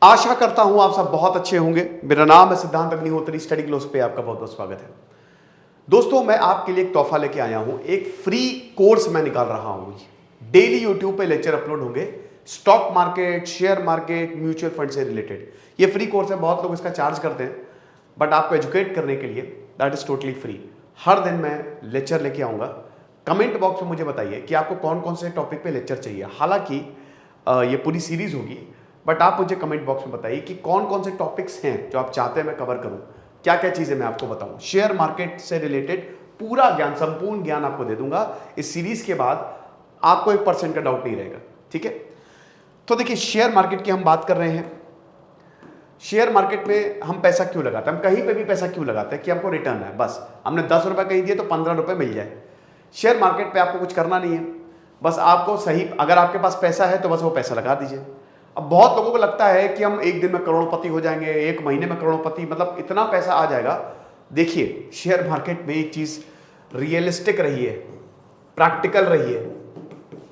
आशा करता हूं आप सब बहुत अच्छे होंगे। मेरा नाम है सिद्धांत अग्निहोत्री, स्टडी ग्लोस पे आपका बहुत बहुत स्वागत है। दोस्तों, मैं आपके लिए एक तोहफा लेके आया हूं। एक फ्री कोर्स मैं निकाल रहा हूं। डेली यूट्यूब पे लेक्चर अपलोड होंगे, stock market, share market, mutual fund से रिलेटेड। ये फ्री कोर्स है, बहुत लोग इसका चार्ज करते हैं, बट आपको एजुकेट करने के लिए दैट इज टोटली फ्री। हर दिन मैं लेक्चर लेके आऊंगा। कमेंट बॉक्स में मुझे बताइए कि आपको कौन कौन से टॉपिक पे लेक्चर चाहिए। हालांकि ये पूरी सीरीज होगी, बट आप मुझे कमेंट बॉक्स में बताइए कि कौन कौन से टॉपिक्स हैं जो आप चाहते हैं मैं कवर करूं, क्या क्या चीजें मैं आपको बताऊं। शेयर मार्केट से रिलेटेड पूरा ज्ञान, संपूर्ण ज्ञान आपको दे दूंगा। इस सीरीज के बाद आपको 1% का डाउट नहीं रहेगा, ठीक है। तो देखिए, शेयर मार्केट की हम बात कर रहे हैं। शेयर मार्केट में हम पैसा क्यों लगाते हैं, हम कहीं पे भी पैसा क्यों लगाते हैं कि हमको रिटर्न है। बस हमने 10 रुपए कहीं दिए तो 15 रुपए मिल जाए। शेयर मार्केट पे आपको कुछ करना नहीं है, बस आपको सही, अगर आपके पास पैसा है तो बस वो पैसा लगा दीजिए। अब बहुत लोगों को लगता है कि हम एक दिन में करोड़पति हो जाएंगे, एक महीने में करोड़पति, मतलब इतना पैसा आ जाएगा। देखिए, शेयर मार्केट में एक चीज रियलिस्टिक रहिए, प्रैक्टिकल रहिए,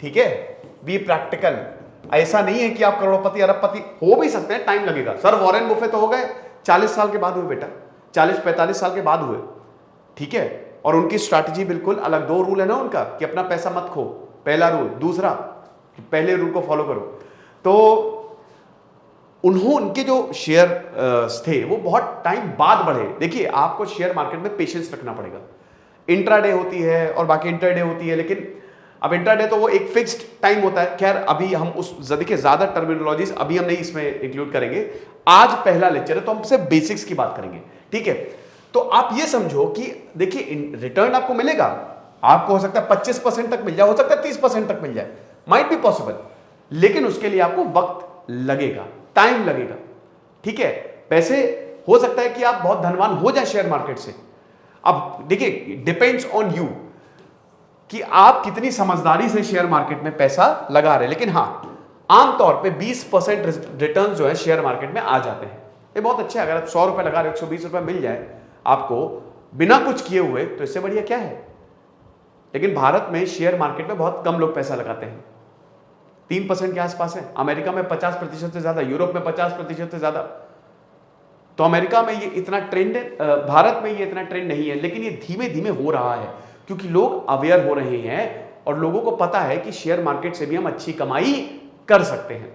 ठीक है। Be practical. ऐसा नहीं है कि आप करोड़पति अरबपति हो भी सकते हैं, टाइम लगेगा। सर वॉरेन बुफे तो हो गए 40 साल के बाद हुए बेटा, 40-45 साल के बाद हुए, ठीक है। और उनकी स्ट्रैटेजी बिल्कुल अलग। 2 रूल है ना उनका कि अपना पैसा मत खो, पहला रूल। दूसरा, पहले रूल को फॉलो करो। तो उनके जो शेयर थे वो बहुत टाइम बाद बढ़े। देखिए, आपको शेयर मार्केट में पेशेंस रखना पड़ेगा। इंट्राडे होती है और बाकी इंटरडे होती है, लेकिन अब इंट्राडे तो वो एक फिक्स्ड टाइम होता है। खैर, अभी हम देखिए, ज्यादा टर्मिनोलॉजीज अभी हम नहीं इसमें इंक्लूड करेंगे। आज पहला लेक्चर है तो हम सिर्फ बेसिक्स की बात करेंगे, ठीक है। तो आप ये समझो कि देखिए, रिटर्न आपको मिलेगा। आपको हो सकता है 25% तक मिल जाए, हो सकता है 30% तक मिल जाए, माइट बी पॉसिबल, लेकिन उसके लिए आपको वक्त लगेगा, टाइम लगेगा, ठीक है। पैसे हो सकता है कि आप बहुत धनवान हो जाए शेयर मार्केट से। अब देखिए, डिपेंड्स ऑन यू कि आप कितनी समझदारी से शेयर मार्केट में पैसा लगा रहे हैं। लेकिन हां, आमतौर पे 20% रिटर्न जो है शेयर मार्केट में आ जाते हैं। ये बहुत अच्छा है। अगर आप 100 रुपए लगा रहे हो, 120 रुपए मिल जाए आपको बिना कुछ किए हुए, तो इससे बढ़िया क्या है। लेकिन भारत में शेयर मार्केट में बहुत कम लोग पैसा लगाते हैं, 3% के आसपास है। अमेरिका में 50% से ज्यादा, यूरोप में 50% से ज्यादा। तो अमेरिका में ये इतना ट्रेंड है, भारत में ये इतना ट्रेंड नहीं है। लेकिन ये धीमे धीमे हो रहा है क्योंकि लोग अवेयर हो रहे हैं और लोगों को पता है कि शेयर मार्केट से भी हम अच्छी कमाई कर सकते हैं।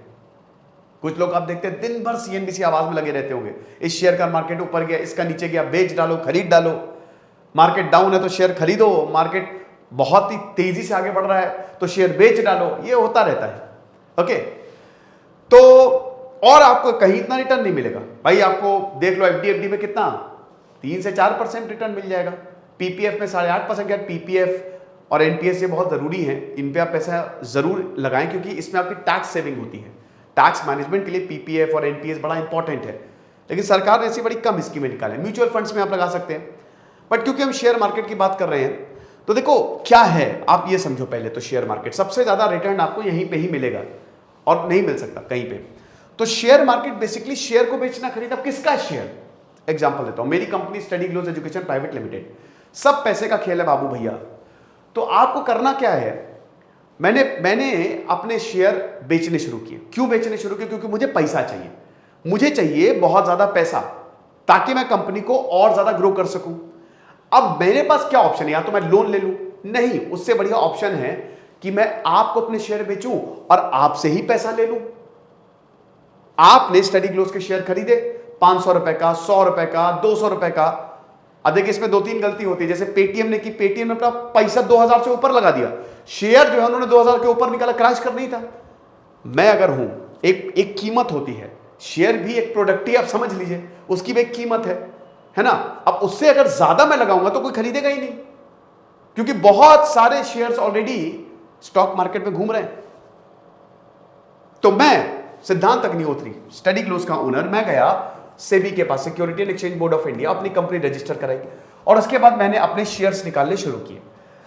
कुछ लोग आप देखते हैं दिन भर CNBC आवाज में लगे रहते होंगे, इस शेयर का मार्केट ऊपर गया, इसका नीचे गया, बेच डालो, खरीद डालो। मार्केट डाउन है तो शेयर खरीदो, मार्केट बहुत ही तेजी से आगे बढ़ रहा है तो शेयर बेच डालो। ये होता रहता है, ओके। तो और आपको कहीं इतना रिटर्न नहीं मिलेगा भाई। आपको देख लो, FD में कितना 3 से 4% रिटर्न मिल जाएगा। PPF में 8.5%। यार, PPF और NPS ये बहुत जरूरी है, इन पे आप पैसा जरूर लगाएं क्योंकि इसमें आपकी टैक्स सेविंग होती है। टैक्स मैनेजमेंट के लिए PPF और NPS बड़ा इंपॉर्टेंट है, लेकिन सरकार ने ऐसी बड़ी कम स्कीमें निकाले। म्यूचुअल फंड्स में आप लगा सकते हैं, बट क्योंकि हम शेयर मार्केट की बात कर रहे हैं तो देखो क्या है, आप ये समझो पहले तो शेयर मार्केट सबसे ज्यादा रिटर्न आपको यहीं पे ही मिलेगा और नहीं मिल सकता कहीं पे। तो शेयर मार्केट बेसिकली शेयर को बेचना खरीदना। किसका शेयर? एग्जांपल देता हूं, मेरी company Study Gloss Education Private Limited. सब पैसे का खेल है बाबू भैया। तो आपको करना क्या है, मैंने अपने शेयर बेचने शुरू किए। क्यों बेचने शुरू किए? क्योंकि मुझे पैसा चाहिए। मुझे चाहिए बहुत ज्यादा पैसा ताकि मैं कंपनी को और ज्यादा ग्रो कर सकूं। अब मेरे पास क्या ऑप्शन है? या तो मैं लोन ले लूं, नहीं, उससे बढ़िया ऑप्शन है कि मैं आपको अपने शेयर बेचूं और आपसे ही पैसा ले लूं। आपने स्टडी ग्लोस के शेयर खरीदे 500 रुपए का, 100 रुपए का, 200 रुपए का। अब देखिए, इसमें 2-3 गलती होती है। जैसे पेटीएम ने की, पेटीएम ने अपना पैसा 2000 से ऊपर लगा दिया, शेयर जो है उन्होंने 2000 के ऊपर निकाला, क्रैश कर नहीं था। मैं अगर हूं, एक कीमत होती है, शेयर भी एक प्रोडक्ट ही आप समझ लीजिए, उसकी भी एक कीमत है ना। अब उससे अगर ज्यादा मैं लगाऊंगा तो कोई खरीदेगा ही नहीं, क्योंकि बहुत सारे शेयर्स ऑलरेडी स्टॉक मार्केट में घूम रहे हैं। तो मैं सिद्धांत अग्निहोत्री, स्टडी ग्लोस का ओनर, मैं गया सेबी के पास, security and exchange board of India, अपनी कंपनी रजिस्टर कराई और उसके बाद मैंने अपने शेयर्स निकालने शुरू किए।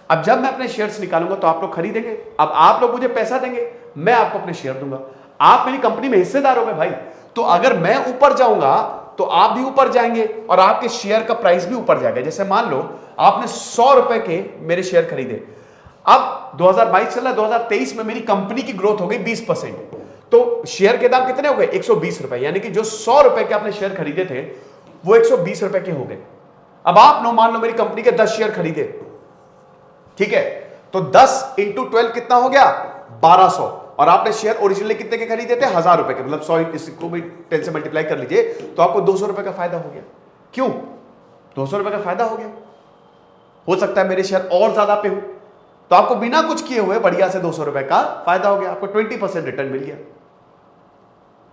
अब जब मैं अपने शेयर्स निकालूंगा तो आप लोग खरीदेंगे। अब आप लोग मुझे पैसा देंगे, मैं आपको अपने शेयर दूंगा, आप मेरी कंपनी में हिस्सेदार हो गए भाई। तो अगर मैं ऊपर जाऊंगा तो आप भी ऊपर जाएंगे और आपके शेयर का प्राइस भी ऊपर जाएगा। जैसे मान लो आपने 100 रुपए के मेरे शेयर खरीदे, अब 2022 चल रहा है, 2023 में मेरी कंपनी की ग्रोथ हो गई 20%। तो शेयर के दाम कितने हो गए? 120 रुपए, यानी कि जो 100 रुपए के आपने शेयर खरीदे थे वो 120 रुपए के हो गए। अब आप मान लो मेरी कंपनी के 10 शेयर खरीदे, ठीक है, तो 10 इंटू 12 कितना हो गया? 1200। और आपने शेयर ओरिजिनली कितने के खरीदे थे? 1000 रुपए के, मतलब 100 इसको भी 10 से मल्टीप्लाई कर लीजिए तो आपको 200 रुपए का फायदा हो गया। क्यों? 200 रुपए का फायदा हो गया। हो सकता है मेरे शेयर और ज्यादा पे हो, तो आपको बिना कुछ किए हुए बढ़िया से 200 रुपए का फायदा हो गया, आपको 20% रिटर्न मिल गया।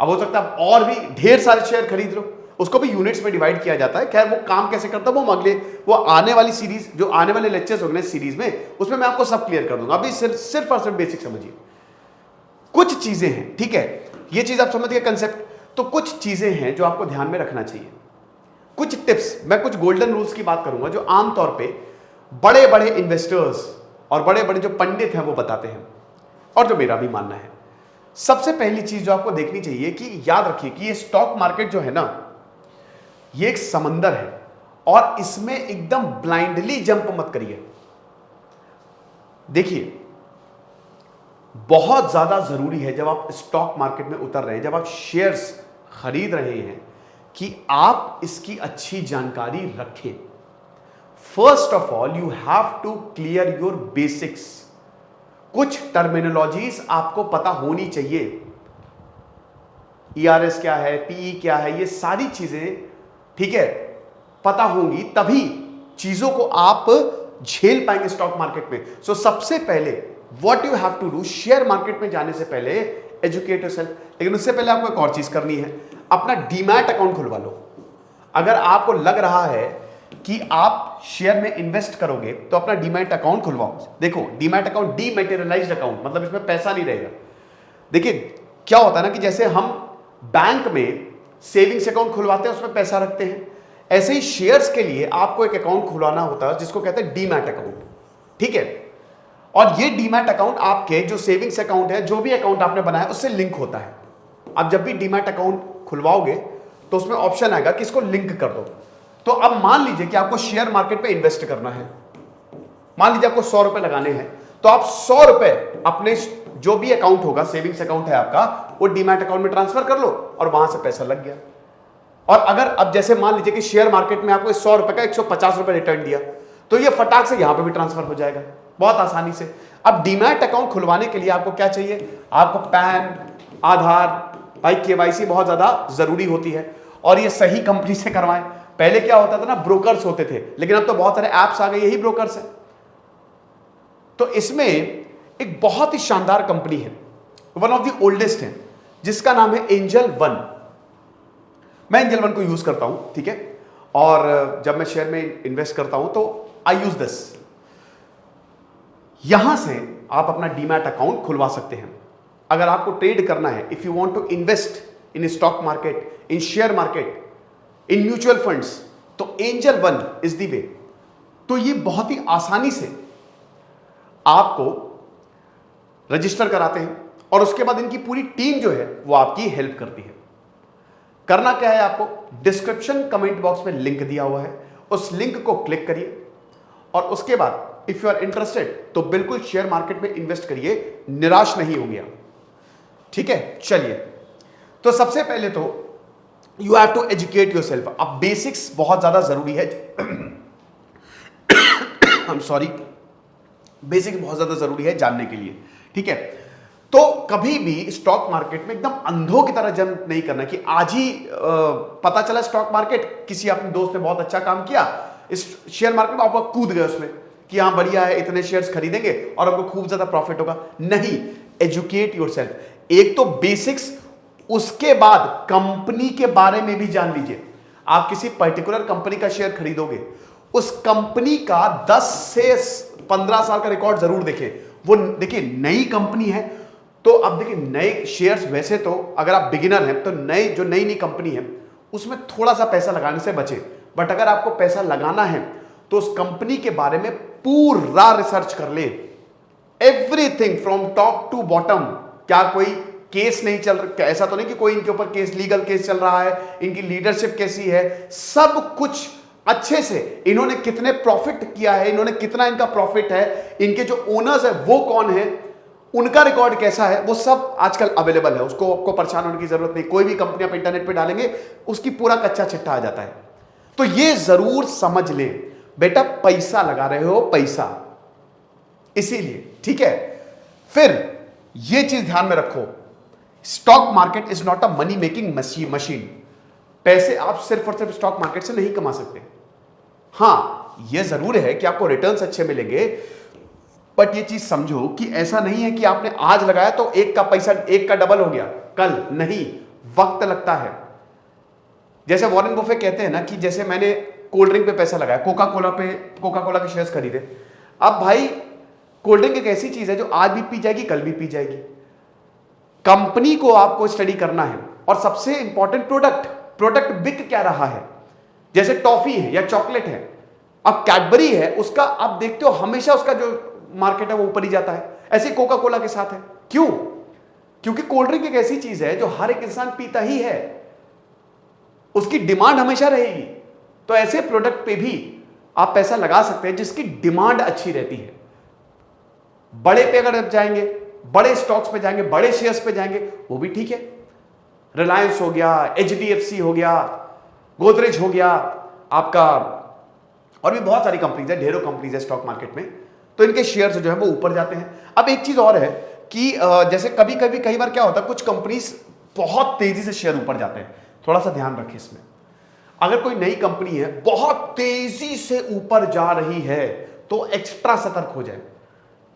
अब हो सकता है और भी ढेर सारे शेयर खरीद लो, उसको भी यूनिट्स में डिवाइड किया जाता है। खैर वो काम कैसे करता है वो आने वाली सीरीज, जो आने वाले लेक्चर्स होंगे सीरीज में, उसमें मैं आपको सब क्लियर कर दूंगा। अभी सिर्फ और सिर्फ बेसिक समझिए। कुछ चीजें हैं, ठीक है, ये चीज आप समझ गए कंसेप्ट। तो कुछ चीजें हैं जो आपको ध्यान में रखना चाहिए, कुछ टिप्स, मैं कुछ गोल्डन रूल्स की बात करूंगा जो आमतौर पे बड़े बड़े इन्वेस्टर्स और बड़े बड़े जो पंडित हैं वो बताते हैं, और जो मेरा भी मानना है। सबसे पहली चीज जो आपको देखनी चाहिए कि याद रखिए कि ये स्टॉक मार्केट जो है ना, ये एक समंदर है, और इसमें एकदम ब्लाइंडली जंप मत करिए। देखिए, बहुत ज्यादा जरूरी है जब आप स्टॉक मार्केट में उतर रहे हैं, जब आप शेयर्स खरीद रहे हैं, कि आप इसकी अच्छी जानकारी रखें। First of all you have to clear your basics. कुछ टर्मिनोलॉजीज आपको पता होनी चाहिए। ERS क्या है, PE क्या है, ये सारी चीजें, ठीक है, पता होंगी, तभी चीजों को आप झेल पाएंगे स्टॉक मार्केट में। सो सबसे पहले what you have to do, share market में जाने से पहले एजुकेट योरसेल्फ। लेकिन उससे पहले आपको एक और चीज करनी है, अपना डीमैट अकाउंट खुलवा लो। अगर आपको लग रहा है कि आप शेयर में इन्वेस्ट करोगे तो अपना डीमैट अकाउंट खुलवाओ। देखो, डीमैट अकाउंट डीमैटेरियलाइज्ड अकाउंट, मतलब इसमें पैसा नहीं रहेगा। देखिए क्या होता है ना कि जैसे हम बैंक में सेविंग्स अकाउंट खुलवाते हैं, उसमें पैसा रखते हैं, ऐसे ही शेयर्स के लिए आपको एक अकाउंट खुलवाना होता है जिसको कहते हैं डीमैट अकाउंट, ठीक है। और ये डीमैट अकाउंट आपके जो सेविंग्स अकाउंट है, जो भी अकाउंट आपने बनाया, उससे लिंक होता है। अब जब भी डीमैट अकाउंट खुलवाओगे तो उसमें ऑप्शन आएगा कि इसको लिंक कर दो। तो अब मान लीजिए कि आपको शेयर मार्केट में इन्वेस्ट करना है, मान लीजिए आपको 100 रुपए लगाने हैं, तो आप 100 रुपए अपने जो भी अकाउंट होगा, सेविंग्स अकाउंट है आपका, वो डीमैट अकाउंट में ट्रांसफर कर लो और वहां से पैसा लग गया। और अगर अब जैसे मान लीजिए कि शेयर मार्केट में आपको 100 रुपए का 150 रुपए रिटर्न दिया, तो ये फटाक से यहां पे भी ट्रांसफर हो जाएगा बहुत आसानी से। अब डीमैट अकाउंट खुलवाने के लिए आपको क्या चाहिए? आपको पैन, आधार, भाई KYC बहुत ज्यादा जरूरी होती है, और ये सही कंपनी से करवाएं। पहले क्या होता था ना, ब्रोकर्स होते थे, लेकिन अब तो बहुत सारे ऐप्स आ गए, यही ब्रोकर्स हैं। तो इसमें एक बहुत ही शानदार कंपनी है, वन ऑफ द ओल्डेस्ट है, जिसका नाम है एंजल वन। मैं एंजल वन को यूज करता हूं, ठीक है, और जब मैं शेयर में इन्वेस्ट करता हूं तो आई यूज दिस। यहां से आप अपना डीमैट अकाउंट खुलवा सकते हैं। अगर आपको ट्रेड करना है, if you want to invest in stock market, in share market, in mutual funds, तो angel one is the way. तो ये बहुत ही आसानी से आपको रजिस्टर कराते हैं, और उसके बाद इनकी पूरी टीम जो है वो आपकी हेल्प करती है। करना क्या है, आपको डिस्क्रिप्शन कमेंट बॉक्स में लिंक दिया हुआ है, उस लिंक को क्लिक करिए, और उसके बाद इफ यू आर इंटरेस्टेड तो बिल्कुल शेयर मार्केट में इन्वेस्ट करिए, निराश नहीं होंगे आप, ठीक है। चलिए, तो सबसे पहले तो you have to educate yourself. अब बेसिक्स बहुत ज्यादा जरूरी है। आई एम सॉरी, बेसिक्स बहुत ज्यादा जरूरी है जानने के लिए, ठीक है। तो कभी भी स्टॉक मार्केट में एकदम अंधों की तरह जंप नहीं करना कि आज ही पता चला स्टॉक मार्केट, किसी अपने दोस्त ने बहुत अच्छा काम किया इस शेयर मार्केट में, आप कूद गए उसमें कि हाँ बढ़िया है, इतने शेयर्स खरीदेंगे और हमको खूब ज्यादा प्रॉफिट होगा। नहीं, एजुकेट योरसेल्फ। एक तो बेसिक्स, उसके बाद कंपनी के बारे में भी जान लीजिए। आप किसी पर्टिकुलर कंपनी का शेयर खरीदोगे, उस कंपनी का 10 से 15 साल का रिकॉर्ड जरूर देखें। वो देखिए नई कंपनी है, तो अब देखिए नए शेयर्स, वैसे तो अगर आप बिगिनर हैं तो नई कंपनी है उसमें थोड़ा सा पैसा लगाने से बचे, बट अगर आपको पैसा लगाना है तो उस कंपनी के बारे में पूरा रिसर्च कर ले, everything from top to bottom. क्या कोई केस नहीं चल रहा, ऐसा तो नहीं कि कोई इनके ऊपर केस, लीगल केस चल रहा है, इनकी लीडरशिप कैसी है, सब कुछ अच्छे से, इन्होंने कितने प्रॉफिट किया है, इन्होंने कितना इनका प्रॉफिट है, इनके जो ओनर्स है वो कौन है, उनका रिकॉर्ड कैसा है वो सब आजकल अवेलेबल है, उसको आपको परेशान होने की जरूरत नहीं। कोई भी कंपनी आप इंटरनेट पे डालेंगे उसकी पूरा कच्चा चिट्ठा आ जाता है। तो ये जरूर समझ ले बेटा, पैसा लगा रहे हो पैसा, इसीलिए ठीक है। फिर ये चीज ध्यान में रखो, stock market is not a money making machine. पैसे आप सिर्फ और सिर्फ स्टॉक मार्केट से नहीं कमा सकते। हां यह जरूर है कि आपको रिटर्न्स अच्छे मिलेंगे, बट ये चीज समझो कि ऐसा नहीं है कि आपने आज लगाया तो एक का पैसा एक का डबल हो गया कल, नहीं, वक्त लगता है। जैसे वॉरेन बफे कहते हैं ना कि जैसे मैंने कोल्ड ड्रिंक पे पैसा लगाया, कोका कोला के शेयर्स खरीदे। अब भाई कोल्ड ड्रिंक एक ऐसी चीज है जो आज भी पी जाएगी कल भी पी जाएगी। कंपनी को आपको स्टडी करना है, और सबसे इंपॉर्टेंट प्रोडक्ट बिक क्या रहा है। जैसे टॉफी है या चॉकलेट है, अब कैडबरी है, उसका आप देखते हो हमेशा उसका जो मार्केट है वो ऊपर ही जाता है। ऐसे कोका कोला के साथ है, क्यों? क्योंकि कोल्ड ड्रिंक एक ऐसी चीज है जो हर एक इंसान पीता ही है, उसकी डिमांड हमेशा रहेगी। तो ऐसे प्रोडक्ट पे भी आप पैसा लगा सकते हैं जिसकी डिमांड अच्छी रहती है। बड़े पे अगर आप जाएंगे, बड़े स्टॉक्स पे जाएंगे, बड़े शेयर्स पे जाएंगे, वो भी ठीक है। रिलायंस हो गया, HDFC हो गया, गोदरेज हो गया आपका, और भी बहुत सारी कंपनीज है, ढेरों कंपनीज है स्टॉक मार्केट में, तो इनके शेयर्स जो है वो ऊपर जाते हैं। अब एक चीज और है कि जैसे कई बार क्या होता है, कुछ कंपनीज बहुत तेजी से शेयर ऊपर जाते हैं। थोड़ा सा ध्यान रखें इसमें। अगर कोई नई कंपनी है बहुत तेजी से ऊपर जा रही है तो एक्स्ट्रा सतर्क हो जाए,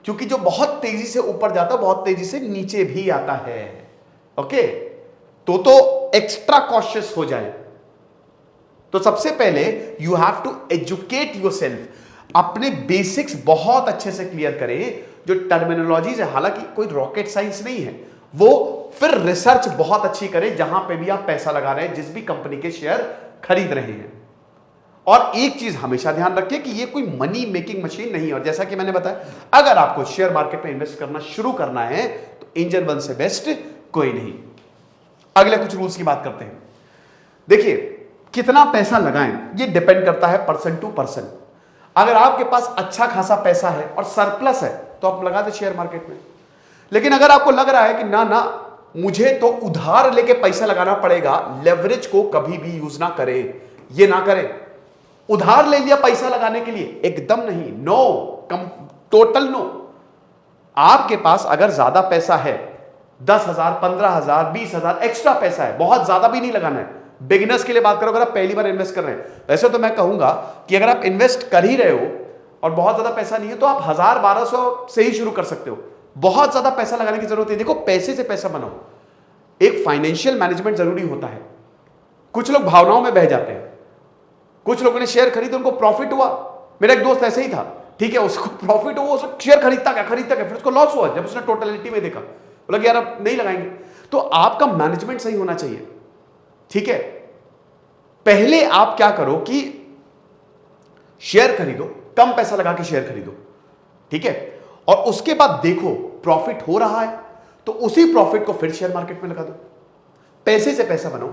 क्योंकि जो बहुत तेजी से ऊपर जाता है बहुत तेजी से नीचे भी आता है। ओके, तो एक्स्ट्रा कॉशियस हो जाए। तो सबसे पहले you have to educate yourself, अपने बेसिक्स बहुत अच्छे से क्लियर करें। जो टर्मिनोलॉजीज है, हालांकि कोई रॉकेट साइंस नहीं है, वो फिर रिसर्च बहुत अच्छी करें जहां पे भी आप पैसा लगा रहे हैं, जिस भी कंपनी के शेयर खरीद रहे हैं। और एक चीज हमेशा ध्यान रखिए कि ये कोई मनी मेकिंग मशीन नहीं है। और जैसा कि मैंने बताया, अगर आपको शेयर मार्केट में इन्वेस्ट करना शुरू करना है तो इंजन वन से बेस्ट कोई नहीं। अगले कुछ रूल्स की बात करते हैं। देखिए, कितना पैसा लगाएं ये डिपेंड करता है पर्सन टू पर्सन। अगर आपके पास अच्छा खासा पैसा है और सरप्लस है तो आप लगा दे शेयर मार्केट में। लेकिन अगर आपको लग रहा है कि ना मुझे तो उधार लेके पैसा लगाना पड़ेगा, लेवरेज को कभी भी यूज ना करें, ये ना करें। उधार ले लिया पैसा लगाने के लिए, एकदम नहीं, नो, टोटल नो। आपके पास अगर ज्यादा पैसा है, 10,000, 15,000, 20,000 एक्स्ट्रा पैसा है, बहुत ज्यादा भी नहीं लगाना है। बिगिनर्स के लिए बात करो, अगर आप पहली बार इन्वेस्ट कर रहे हैं, वैसे तो मैं कहूंगा कि अगर आप इन्वेस्ट कर ही रहे हो और बहुत ज्यादा पैसा नहीं है तो आप 1,000, 1,200 से ही शुरू कर सकते हो। बहुत ज्यादा पैसा लगाने की जरूरत है। देखो, पैसे से पैसा बनाओ, एक फाइनेंशियल मैनेजमेंट जरूरी होता है। कुछ लोग भावनाओं में बह जाते हैं। कुछ लोगों ने शेयर खरीदे, उनको प्रॉफिट हुआ। मेरा एक दोस्त ऐसे ही था, ठीक है, उसको प्रॉफिट हुआ, उसको शेयर खरीदता गया, फिर उसको लॉस हुआ। जब उसने टोटलिटी में देखा, बोला कि यार अब नहीं लगाएंगे। तो आपका मैनेजमेंट सही होना चाहिए, ठीक है। पहले आप क्या करो कि शेयर खरीदो, कम पैसा लगा के शेयर खरीदो, ठीक है, और उसके बाद देखो प्रॉफिट हो रहा है तो उसी प्रॉफिट को फिर शेयर मार्केट में लगा दो। पैसे से पैसा बनाओ।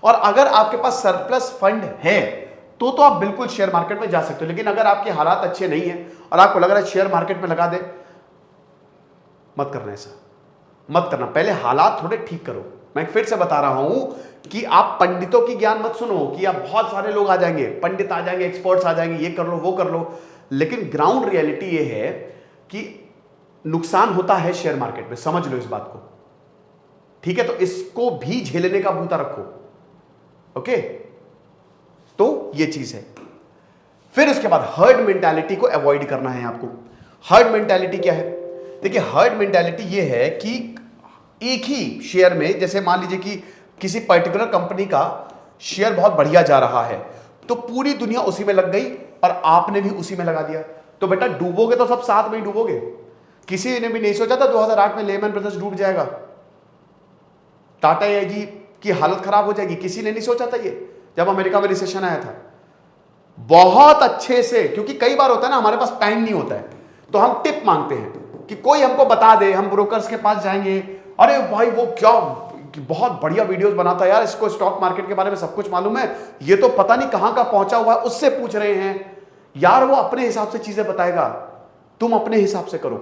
और अगर आपके पास सरप्लस फंड है तो आप बिल्कुल शेयर मार्केट में जा सकते हो। लेकिन अगर आपके हालात अच्छे नहीं है और आपको लग रहा है शेयर मार्केट में लगा दे, मत करना, ऐसा मत करना। पहले हालात थोड़े ठीक करो। मैं फिर से बता रहा हूं कि आप पंडितों की ज्ञान मत सुनो कि आप बहुत सारे लोग आ जाएंगे, पंडित आ जाएंगे, एक्सपर्ट्स आ जाएंगे, ये कर लो वो कर लो। लेकिन ग्राउंड रियलिटी ये है कि नुकसान होता है शेयर मार्केट में, समझ लो इस बात को, ठीक है। तो इसको भी झेलने का बूता रखो, ओके। तो ये चीज है। फिर उसके बाद हर्ड मेंटालिटी को अवॉइड करना है आपको। हर्ड मेंटालिटी क्या है? देखिए, हर्ड मेंटालिटी ये है कि एक ही शेयर में, जैसे मान लीजिए कि किसी पर्टिकुलर कंपनी का शेयर बहुत बढ़िया जा रहा है तो पूरी दुनिया उसी में लग गई और आपने भी उसी में लगा दिया, तो बेटा डूबोगे तो सब साथ में ही डूबोगे। किसी ने भी नहीं सोचा था 2008 में लेमन ब्रदर्स डूब जाएगा, टाटा एआईजी की हालत खराब हो जाएगी, किसी ने नहीं सोचा था ये, जब अमेरिका में रिसेशन आया था। बहुत अच्छे से, क्योंकि कई बार होता है ना हमारे पास टाइम नहीं होता है तो हम टिप मांगते हैं कि कोई हमको बता दे, हम ब्रोकर्स के पास जाएंगे, अरे भाई वो क्या बहुत बढ़िया वीडियोस बनाता है यार, इसको स्टॉक मार्केट के बारे में सब कुछ मालूम है, ये तो पता नहीं कहां का पहुंचा हुआ है, उससे पूछ रहे हैं। यार वो अपने हिसाब से चीजें बताएगा, तुम अपने हिसाब से करो,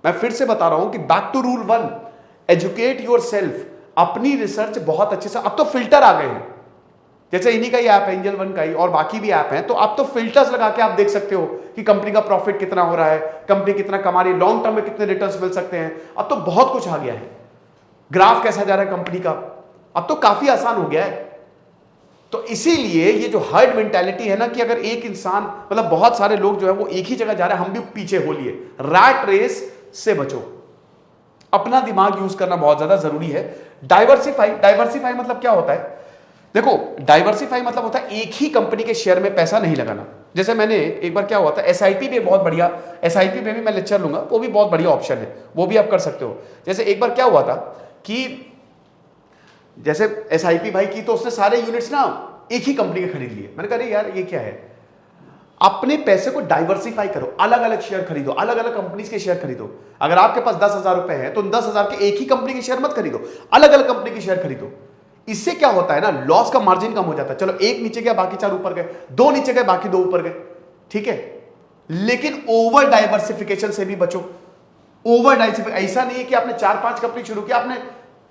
मैं फिर से बता रहा हूं कि back to rule 1, educate yourself. अपनी रिसर्च बहुत अच्छे से, अब तो फिल्टर आ गए हैं, जैसे इन्हीं का ही ऐप है एंजल वन का ही, और बाकी भी ऐप है, तो आप तो फिल्टर्स लगा के आप देख सकते हो कि कंपनी का प्रॉफिट कितना हो रहा है, कंपनी कितना कमा रही है, लॉन्ग टर्म में कितने रिटर्न्स मिल सकते हैं। अब तो बहुत कुछ आ गया है, ग्राफ कैसा जा रहा है कंपनी का, अब तो काफी आसान हो गया है। तो इसीलिए ये जो हर्ड मेंटालिटी है ना, कि अगर एक इंसान, मतलब बहुत सारे लोग जो है वो एक ही जगह जा रहे हैं, हम भी पीछे हो लिए, रैट रेस से बचो। अपना दिमाग यूज करना बहुत ज्यादा जरूरी है। डाइवर्सिफाई मतलब क्या होता है? देखो, डाइवर्सिफाई मतलब होता है एक ही कंपनी के शेयर में पैसा नहीं लगाना। जैसे मैंने एक बार क्या हुआ था, एसआईपी भी बहुत बढ़िया, एसआईपी में भी मैं लेक्चर लूंगा, वो भी बहुत बढ़िया ऑप्शन है, वो भी आप कर सकते हो। जैसे एक बार क्या हुआ था कि जैसे एसआईपी भाई की, तो उसने सारे यूनिट्स ना एक ही कंपनी के खरीद लिए। मैंने कहा अरे यार ये क्या है, अपने पैसे को डाइवर्सिफाई करो, अलग अलग शेयर खरीदो, अलग अलग कंपनीज के शेयर खरीदो। अगर आपके पास 10,000 रुपए है तो 10,000 के एक ही कंपनी के शेयर मत खरीदो, अलग अलग कंपनी के शेयर खरीदो। इससे क्या होता है ना, लॉस का मार्जिन कम हो जाता है। चलो एक नीचे गया बाकी 4 ऊपर गए, 2 नीचे गए बाकी 2 ऊपर गए, ठीक है। लेकिन ओवर डाइवर्सिफिकेशन से भी बचो। ओवर डाइवर्सिफिकेशन ऐसा नहीं है कि आपने 4-5 कंपनी शुरू की, आपने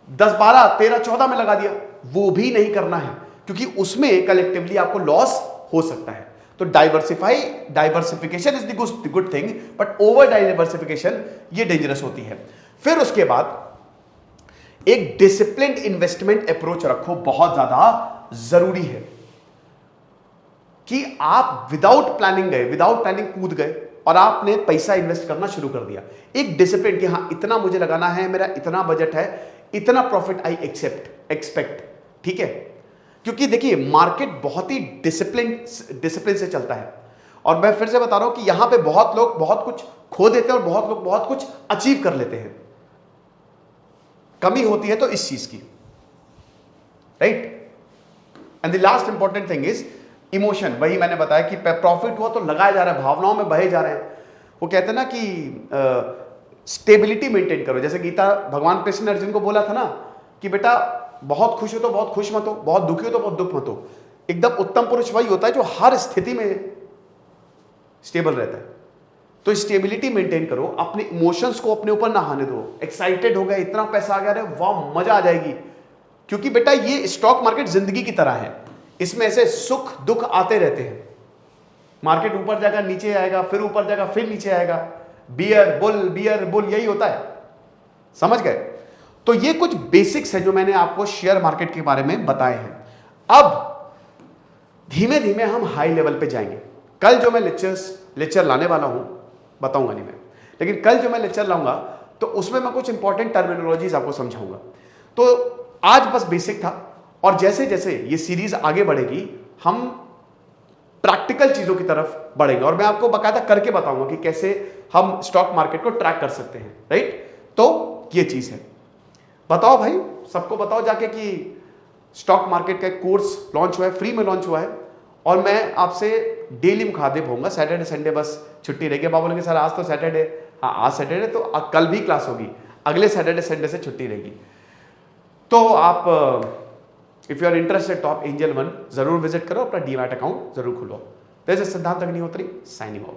10, 12, 13, 14 में लगा दिया, वो भी नहीं करना है, क्योंकि उसमें कलेक्टिवली आपको लॉस हो सकता है। तो diversification is the good thing, but over diversification ये डेंजरस होती है। फिर उसके बाद एक डिसिप्लिन्ड इन्वेस्टमेंट अप्रोच रखो, बहुत ज्यादा जरूरी है कि आप विदाउट प्लानिंग कूद गए और आपने पैसा इन्वेस्ट करना शुरू कर दिया। एक डिसिप्लिन कि हाँ इतना मुझे लगाना है, मेरा इतना बजट है, इतना प्रॉफिट आई एक्सपेक्ट, ठीक है। क्योंकि देखिए मार्केट बहुत ही डिसिप्लिन से चलता है, और मैं फिर से बता रहा हूं कि यहां पे बहुत लोग बहुत कुछ खो देते हैं और बहुत लोग बहुत कुछ अचीव कर लेते हैं। कमी होती है तो इस चीज की, right. And the last important thing is emotion. वही मैंने बताया कि प्रॉफिट हुआ तो लगाया जा रहा है, भावनाओं में बहे जा रहे हैं। वो कहते हैं ना कि स्टेबिलिटी मेंटेन करो। जैसे गीता भगवान कृष्ण ने अर्जुन को बोला था ना कि बेटा बहुत खुश हो तो बहुत खुश मत हो, बहुत दुखी हो तो बहुत दुख मत हो। एकदम उत्तम पुरुष वही होता है जो हर स्थिति में स्टेबल रहता है। तो स्टेबिलिटी मेंटेन करो, अपने इमोशंस को अपने ऊपर ना आने दो। एक्साइटेड हो गए, इतना पैसा आ गया, अरे वाह मजा आ जाएगी, क्योंकि बेटा ये स्टॉक मार्केट जिंदगी की तरह है, इसमें ऐसे सुख दुख आते रहते हैं। मार्केट ऊपर जाएगा नीचे आएगा, फिर ऊपर जाएगा फिर नीचे आएगा, बियर बुल यही होता है, समझ गए। तो ये कुछ बेसिक्स है जो मैंने आपको शेयर मार्केट के बारे में बताए हैं। अब धीमे धीमे हम हाई लेवल पे जाएंगे। कल जो मैं लेक्चर लाने वाला हूं बताऊंगा नहीं मैं, लेकिन कल जो मैं लेक्चर लाऊंगा तो उसमें मैं कुछ इंपॉर्टेंट टर्मिनोलॉजीज आपको समझाऊंगा। तो आज बस बेसिक था, और जैसे जैसे ये सीरीज आगे बढ़ेगी हम प्रैक्टिकल चीजों की तरफ बढ़ेंगे, और मैं आपको बाकायदा करके बताऊंगा कि कैसे हम स्टॉक मार्केट को ट्रैक कर सकते हैं, राइट। तो ये चीज है। बताओ भाई, सबको बताओ जाके कि स्टॉक मार्केट का एक कोर्स लॉन्च हुआ है, फ्री में लॉन्च हुआ है, और मैं आपसे डेली मुखातिब होऊंगा। सैटरडे संडे बस छुट्टी रहेगी। आप बोलेंगे सर आज तो सैटरडे, हाँ आज सैटरडे तो कल भी क्लास होगी, अगले सैटरडे संडे से छुट्टी रहेगी। तो आप इफ यू आर इंटरेस्टेड तो आप एंजल वन जरूर विजिट करो, अपना डीमैट अकाउंट जरूर खुलो। दिस इज सिद्धांत अग्निहोत्री साइनिंग ऑफ।